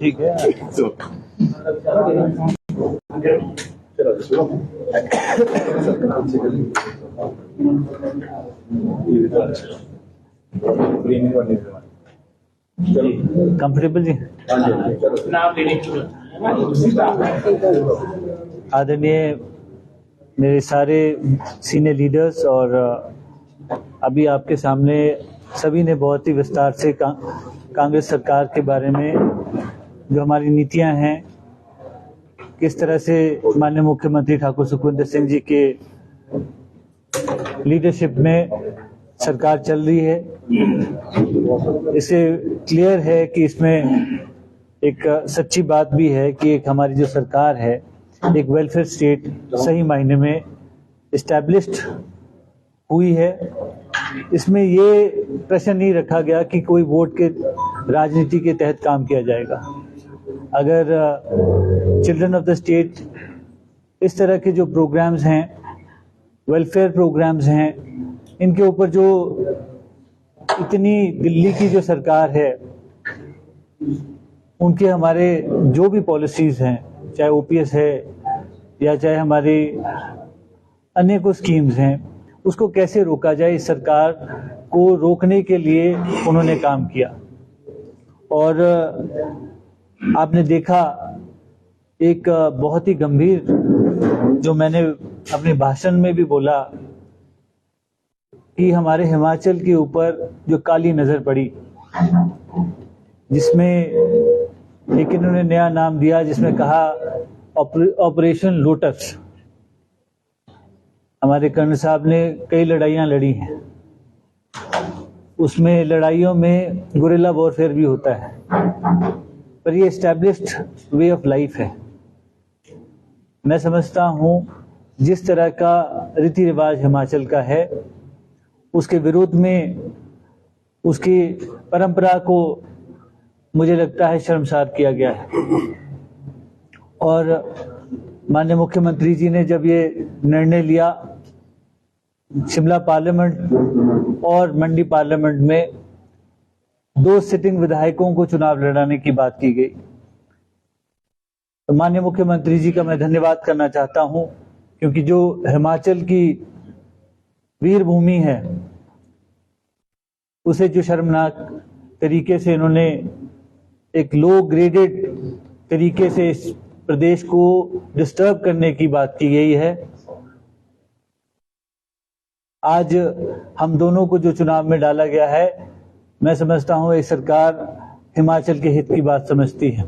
ठीक है। कंफर्टेबल जी। आदरणीय मेरे सारे सीनियर लीडर्स और अभी आपके सामने सभी ने बहुत ही विस्तार से कांग्रेस सरकार के बारे में जो हमारी नीतियां हैं, किस तरह से माननीय मुख्यमंत्री ठाकुर सुखविंदर सिंह जी के लीडरशिप में सरकार चल रही है, इससे क्लियर है कि इसमें एक सच्ची बात भी है कि एक हमारी जो सरकार है एक वेलफेयर स्टेट सही मायने में इस्टेब्लिश्ड हुई है। इसमें ये प्रश्न नहीं रखा गया कि कोई वोट के राजनीति के तहत काम किया जाएगा। अगर चिल्ड्रन ऑफ द स्टेट इस तरह के जो प्रोग्राम्स हैं, वेलफेयर प्रोग्राम्स हैं, इनके ऊपर जो इतनी दिल्ली की जो सरकार है उनके हमारे जो भी पॉलिसीज हैं, चाहे ओपीएस है या चाहे हमारी अन्य कुछ स्कीम्स हैं, उसको कैसे रोका जाए, इस सरकार को रोकने के लिए उन्होंने काम किया। और आपने देखा एक बहुत ही गंभीर, जो मैंने अपने भाषण में भी बोला, कि हमारे हिमाचल के ऊपर जो काली नजर पड़ी, जिसमें एक इन्होंने नया नाम दिया जिसमें कहा ऑपरेशन लोटस। हमारे कर्नल साहब ने कई लड़ाइयां लड़ी हैं, उसमें लड़ाइयों में गुरिल्ला वॉरफेयर भी होता है, पर ये एस्टैब्लिश्ड वे ऑफ लाइफ है। मैं समझता हूं जिस तरह का रीति रिवाज हिमाचल का है, उसके विरोध में उसकी परंपरा को मुझे लगता है शर्मसार किया गया है। और माननीय मुख्यमंत्री जी ने जब ये निर्णय लिया, शिमला पार्लियामेंट और मंडी पार्लियामेंट में 2 सिटिंग विधायकों को चुनाव लड़ाने की बात की गई, तो माननीय मुख्यमंत्री जी का मैं धन्यवाद करना चाहता हूं, क्योंकि जो हिमाचल की वीर भूमि है उसे जो शर्मनाक तरीके से इन्होंने एक लो ग्रेडेड तरीके से इस प्रदेश को डिस्टर्ब करने की बात की गई है। आज हम दोनों को जो चुनाव में डाला गया है, मैं समझता हूं ये सरकार हिमाचल के हित की बात समझती है,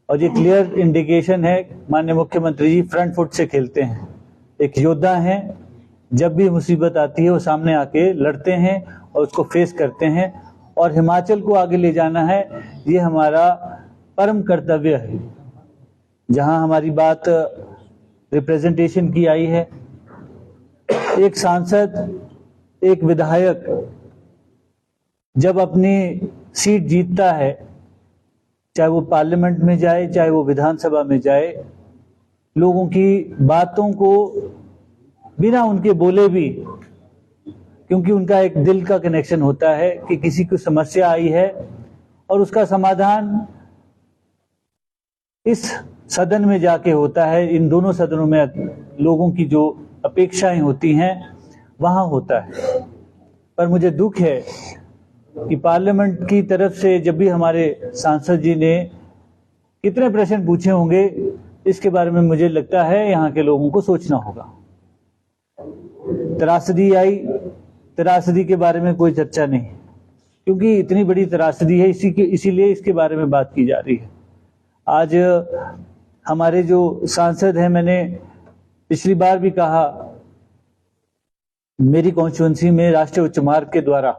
और ये क्लियर इंडिकेशन है माननीय मुख्यमंत्री जी फ्रंट फुट से खेलते हैं, एक योद्धा हैं। जब भी मुसीबत आती है वो सामने आके लड़ते हैं और उसको फेस करते हैं, और हिमाचल को आगे ले जाना है, ये हमारा परम कर्तव्य है। जहां हमारी बात रिप्रेजेंटेशन की आई है, एक सांसद, एक विधायक जब अपनी सीट जीतता है, चाहे वो पार्लियामेंट में जाए चाहे वो विधानसभा में जाए, लोगों की बातों को बिना उनके बोले भी, क्योंकि उनका एक दिल का कनेक्शन होता है कि किसी को समस्या आई है और उसका समाधान इस सदन में जाके होता है, इन दोनों सदनों में लोगों की जो अपेक्षाएं होती हैं वहां होता है। पर मुझे दुख है कि पार्लियामेंट की तरफ से जब भी हमारे सांसद जी ने कितने प्रश्न पूछे होंगे, इसके बारे में मुझे लगता है यहाँ के लोगों को सोचना होगा। त्रासदी आई, त्रासदी के बारे में कोई चर्चा नहीं, क्योंकि इतनी बड़ी त्रासदी है, इसीलिए इसके बारे में बात की जा रही है। आज हमारे जो सांसद हैं, मैंने पिछली बार भी कहा, मेरी कॉन्स्टिट्यूएंसी में राष्ट्रीय उच्च मार्ग के द्वारा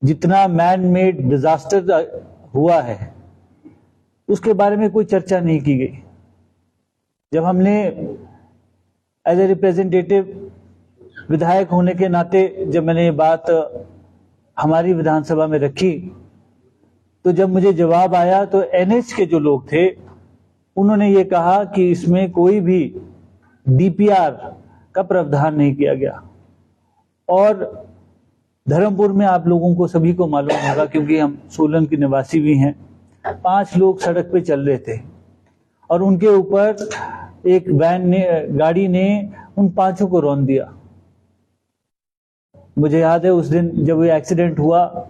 जितना मैन मेड डिजास्टर हुआ है उसके बारे में कोई चर्चा नहीं की गई। जब हमने एज ए रिप्रेजेंटेटिव विधायक होने के नाते जब मैंने ये बात हमारी विधानसभा में रखी, तो जब मुझे जवाब आया तो एनएच के जो लोग थे उन्होंने ये कहा कि इसमें कोई भी डीपीआर का प्रावधान नहीं किया गया। और धर्मपुर में आप लोगों को सभी को मालूम होगा, क्योंकि हम सोलन के निवासी भी हैं, 5 लोग सड़क पे चल रहे थे और उनके ऊपर एक गाड़ी ने उन 5 को रौंद दिया। मुझे याद है उस दिन जब ये एक्सीडेंट हुआ,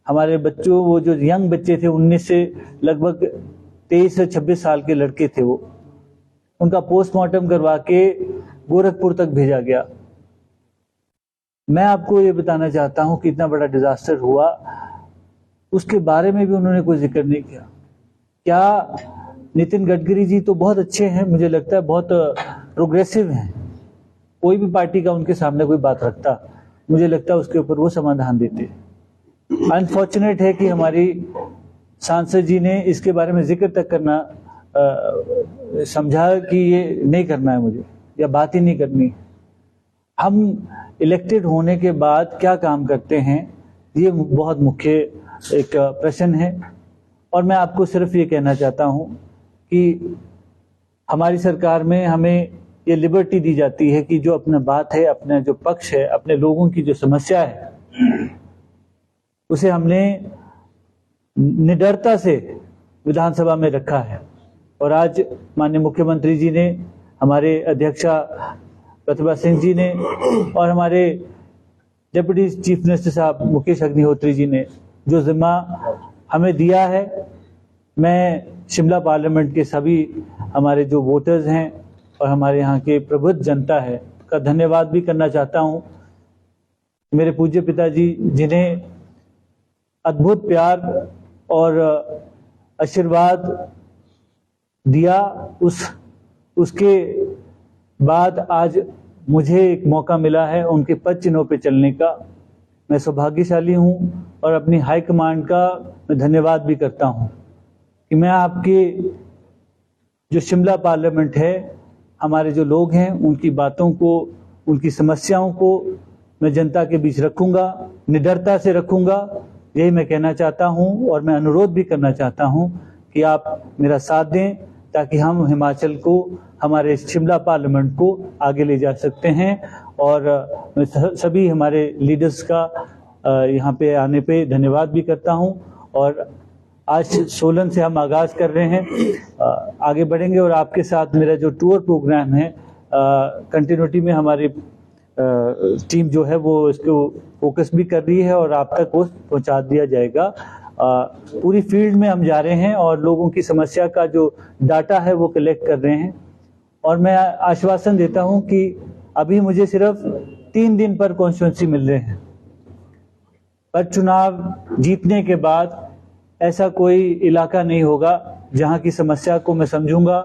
हमारे बच्चों, वो जो यंग बच्चे थे 19 से लगभग 23 से 26 साल के लड़के थे, वो उनका पोस्टमार्टम करवा के गोरखपुर तक भेजा गया। मैं आपको ये बताना चाहता हूं कि इतना बड़ा डिजास्टर हुआ, उसके बारे में भी उन्होंने कोई जिक्र नहीं किया। क्या नितिन गडकरी जी तो बहुत अच्छे हैं, मुझे लगता है बहुत प्रोग्रेसिव हैं, कोई भी पार्टी का उनके सामने कोई बात रखता, मुझे लगता है उसके ऊपर वो समाधान देते। अनफॉर्चुनेट है कि हमारी सांसद जी ने इसके बारे में जिक्र तक करना समझा कि ये नहीं करना है मुझे, या बात ही नहीं करनी। हम इलेक्टेड होने के बाद क्या काम करते हैं, ये बहुत मुख्य एक प्रश्न है। और मैं आपको सिर्फ ये कहना चाहता हूं कि हमारी सरकार में हमें ये लिबर्टी दी जाती है कि जो अपना बात है, अपना जो पक्ष है, अपने लोगों की जो समस्या है, उसे हमने निडरता से विधानसभा में रखा है। और आज माननीय मुख्यमंत्री जी ने, हमारे अध्यक्षा प्रतिभा सिंह जी ने और हमारे डिप्टी चीफ मिनिस्टर साहब मुकेश अग्निहोत्री जी ने जो जिम्मा हमें दिया है, मैं शिमला पार्लियामेंट के सभी हमारे जो वोटर्स हैं और हमारे यहाँ के प्रबुद्ध जनता है का धन्यवाद भी करना चाहता हूँ। मेरे पूज्य पिताजी जिन्हें अद्भुत प्यार और आशीर्वाद दिया, उसके बाद आज मुझे एक मौका मिला है उनके पद चिन्हों पे चलने का। मैं सौभाग्यशाली हूं और अपनी हाई कमांड का मैं धन्यवाद भी करता हूं कि मैं आपके जो शिमला पार्लियामेंट है, हमारे जो लोग हैं, उनकी बातों को, उनकी समस्याओं को मैं जनता के बीच रखूंगा, निडरता से रखूंगा। यही मैं कहना चाहता हूं और मैं अनुरोध भी करना चाहता हूं कि आप मेरा साथ दें ताकि हम हिमाचल को, हमारे शिमला पार्लियामेंट को आगे ले जा सकते हैं। और मैं सभी हमारे लीडर्स का यहाँ पे आने पे धन्यवाद भी करता हूँ। और आज सोलन से हम आगाज कर रहे हैं, आगे बढ़ेंगे और आपके साथ मेरा जो टूर प्रोग्राम है, कंटिन्यूटी में हमारी टीम जो है वो इसको फोकस भी कर रही है और आप तक वो पहुंचा दिया जाएगा। पूरी फील्ड में हम जा रहे हैं और लोगों की समस्या का जो डाटा है वो कलेक्ट कर रहे हैं। और मैं आश्वासन देता हूं कि अभी मुझे सिर्फ 3 दिन पर कॉन्स्टिट्यूंसी मिल रहे हैं, पर चुनाव जीतने के बाद ऐसा कोई इलाका नहीं होगा जहां की समस्या को मैं समझूंगा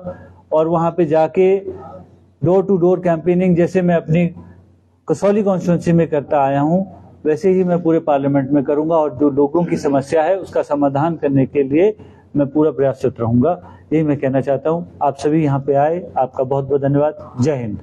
और वहां पे जाके डोर टू डोर कैंपेनिंग जैसे मैं अपनी कसौली कॉन्स्टिट्यूंसी में करता आया हूं, वैसे ही मैं पूरे पार्लियामेंट में करूंगा और जो लोगों की समस्या है उसका समाधान करने के लिए मैं पूरा प्रयासरत रहूंगा। यही मैं कहना चाहता हूं। आप सभी यहाँ पे आए, आपका बहुत बहुत धन्यवाद। जय हिंद।